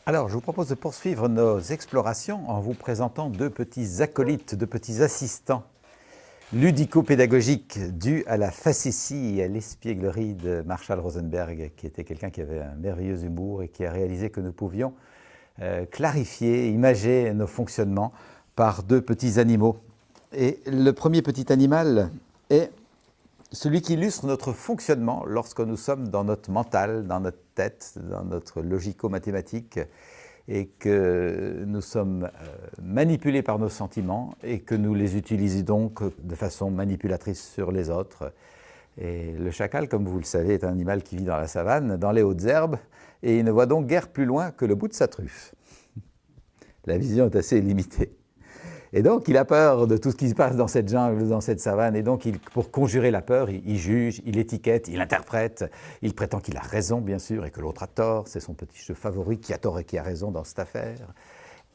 Alors, je vous propose de poursuivre nos explorations en vous présentant deux petits acolytes, deux petits assistants ludico-pédagogiques dus à la facétie et à l'espièglerie de Marshall Rosenberg, qui était quelqu'un qui avait un merveilleux humour et qui a réalisé que nous pouvions clarifier, imager nos fonctionnements par deux petits animaux. Et le premier petit animal est celui qui illustre notre fonctionnement lorsque nous sommes dans notre mental, dans notre tête, dans notre logico-mathématique, et que nous sommes manipulés par nos sentiments et que nous les utilisons donc de façon manipulatrice sur les autres. Et le chacal, comme vous le savez, est un animal qui vit dans la savane, dans les hautes herbes, et il ne voit donc guère plus loin que le bout de sa truffe. La vision est assez limitée. Et donc, il a peur de tout ce qui se passe dans cette jungle, dans cette savane. Et donc, pour conjurer la peur, il juge, il étiquette, il interprète. Il prétend qu'il a raison, bien sûr, et que l'autre a tort. C'est son petit jeu favori, qui a tort et qui a raison dans cette affaire.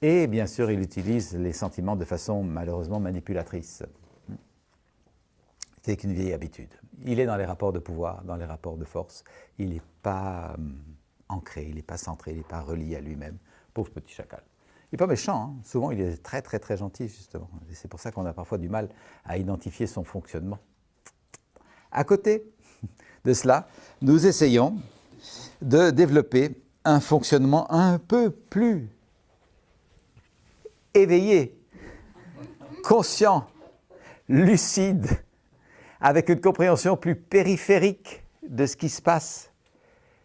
Et bien sûr, il utilise les sentiments de façon malheureusement manipulatrice. C'est qu'une vieille habitude. Il est dans les rapports de pouvoir, dans les rapports de force. Il n'est pas ancré, il n'est pas centré, il n'est pas relié à lui-même. Pauvre petit chacal. Il n'est pas méchant, hein. Souvent il est très très très gentil justement. Et c'est pour ça qu'on a parfois du mal à identifier son fonctionnement. À côté de cela, nous essayons de développer un fonctionnement un peu plus éveillé, conscient, lucide, avec une compréhension plus périphérique de ce qui se passe.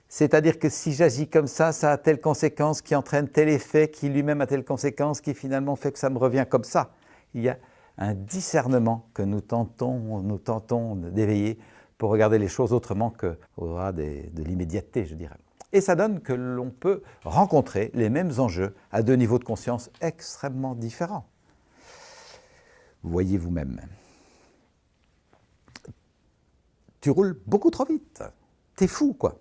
C'est-à-dire que si j'agis comme ça a telle conséquence qui entraîne tel effet, qui lui-même a telle conséquence, qui finalement fait que ça me revient comme ça. Il y a un discernement que nous tentons d'éveiller pour regarder les choses autrement qu'au-delà de l'immédiateté, je dirais. Et ça donne que l'on peut rencontrer les mêmes enjeux à deux niveaux de conscience extrêmement différents. Voyez vous-même. Tu roules beaucoup trop vite. T'es fou, quoi.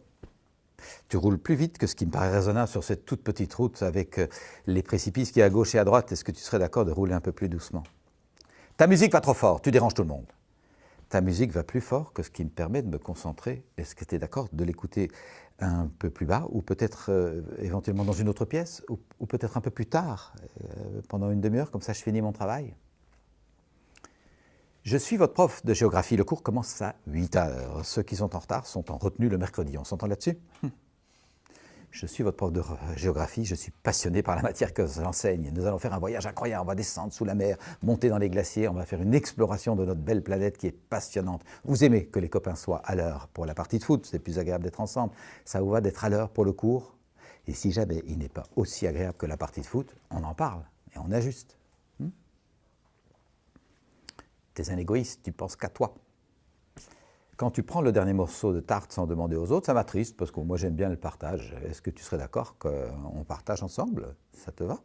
Tu roules plus vite que ce qui me paraît raisonnable sur cette toute petite route avec les précipices qui y a à gauche et à droite. Est-ce que tu serais d'accord de rouler un peu plus doucement? Ta musique va trop fort, tu déranges tout le monde. Ta musique va plus fort que ce qui me permet de me concentrer. Est-ce que tu es d'accord de l'écouter un peu plus bas ou peut-être éventuellement dans une autre pièce ou peut-être un peu plus tard, pendant une demi-heure, comme ça je finis mon travail? Je suis votre prof de géographie. Le cours commence à 8 heures. Ceux qui sont en retard sont en retenue le mercredi. On s'entend là-dessus? Je suis votre prof de géographie. Je suis passionné par la matière que j'enseigne. Nous allons faire un voyage incroyable. On va descendre sous la mer, monter dans les glaciers. On va faire une exploration de notre belle planète qui est passionnante. Vous aimez que les copains soient à l'heure pour la partie de foot. C'est plus agréable d'être ensemble. Ça vous va d'être à l'heure pour le cours? Et si jamais il n'est pas aussi agréable que la partie de foot, on en parle et on ajuste. Tu es un égoïste, tu penses qu'à toi. Quand tu prends le dernier morceau de tarte sans demander aux autres, ça m'attriste parce que moi j'aime bien le partage. Est-ce que tu serais d'accord qu'on partage ensemble? Ça te va?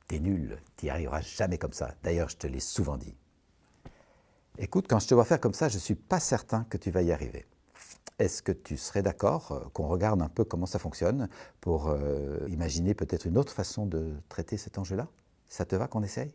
T'es nul, t'y arriveras jamais comme ça. D'ailleurs, je te l'ai souvent dit. Écoute, quand je te vois faire comme ça, je ne suis pas certain que tu vas y arriver. Est-ce que tu serais d'accord qu'on regarde un peu comment ça fonctionne pour imaginer peut-être une autre façon de traiter cet enjeu-là? Ça te va qu'on essaye?